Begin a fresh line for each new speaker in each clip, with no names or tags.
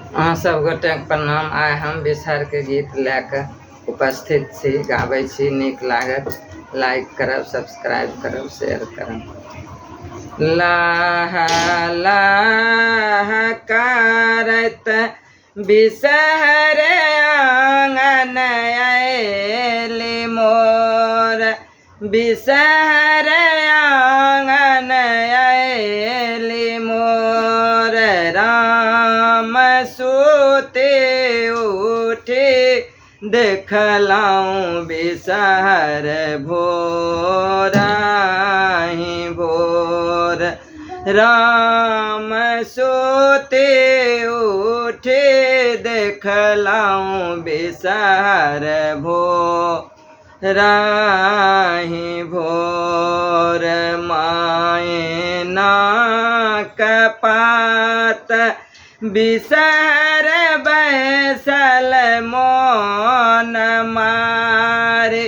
अहाँ सब गोटे प्रणाम। आइ हम बिसहर के गीत लैके उपस्थित छी, गाबै छी। नीक लागत लाइक करब, सब्सक्राइब करब, शेयर करब। लाह लाह करत बिसहर आंगन अएली मोर, बिसहर आंगन अएली मोर। राम सूते उठे देखलहुँ बिसहर भोराहि भोर। राम सूते उठे देखलहुँ बिसहर भोराहि भोर। मैना कपात बिसहर बैसल मोन मारे,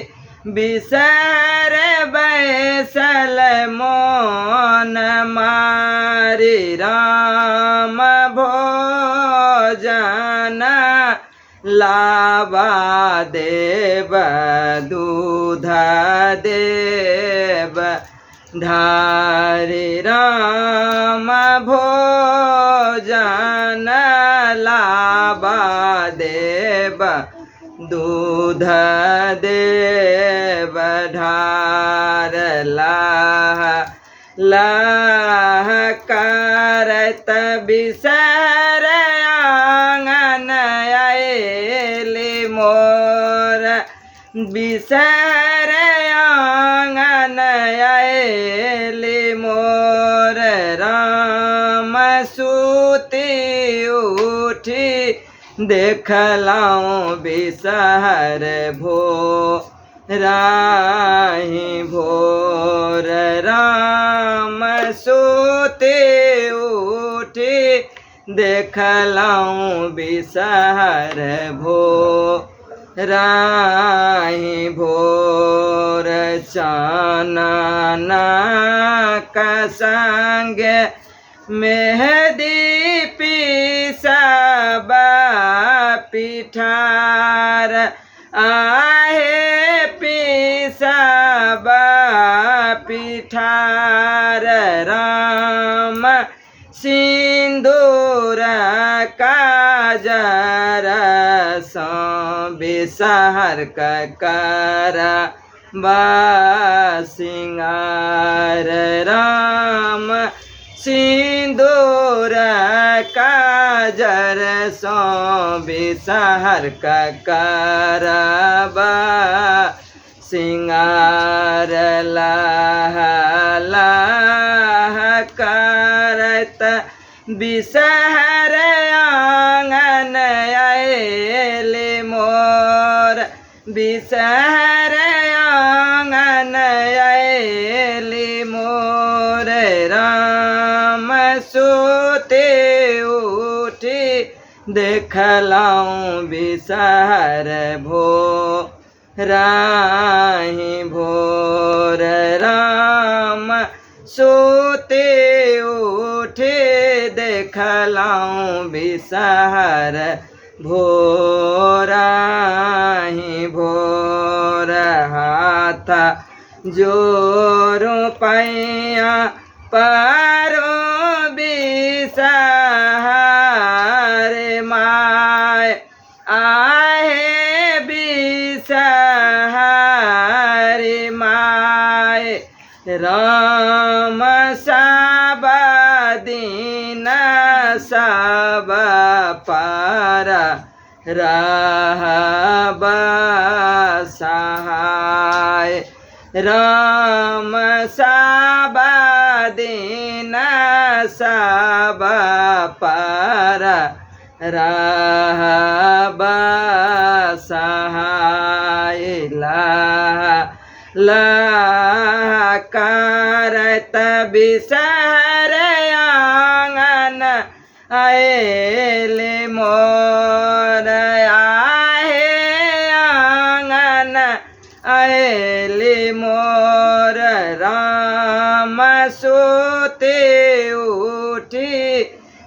बिसहर बैसल मोन मारे। राम भोजन लाबा देव, दूध देव धारे। राम भोजन लाबा देव, दूध देव ढार। लाह लाह करत बिसहर आंगन अएली मोर, बिसहर आंगन अएली मोर। राम सूते उठी देखलहुँ बिसहर भोराहि भोर। राम सूते उठी देखलहुँ बिसहर भोराहि भोर। चानन संग मेहदी पिसब पिठार, आहे पिसब पिठार। राम सिंदूर काजर सँ बिसहर करबा सिंगार। राम सिंदूर काजर सँ बिसहर करबा सिंगार। लाह लाह करत बिसहर आंगन अएली मोर, बिसहर आंगन अएली मोर। राम सूते उठी देखलहुँ बिसहर भोराहि भोर। राम सूते उठे देखलहुँ बिसहर भोराहि भोर। हाथ जोड़ू पैया परो बिसहर माय, आहे बिसहर माय। राम सब दिन सब पर रहब सहाय। राम सब दिन सब पर रहब सहाय। लाह लाह करत बिसहर आंगन अएली मोर, आहे आंगन अएली मोर। राम सूते उठी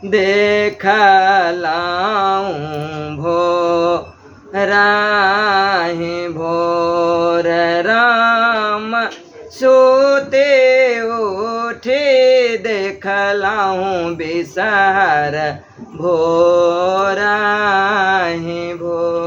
देखलाऊं भोराहि भोर राम सोते उठे देखलाऊं बिसहर भोराहि भोर।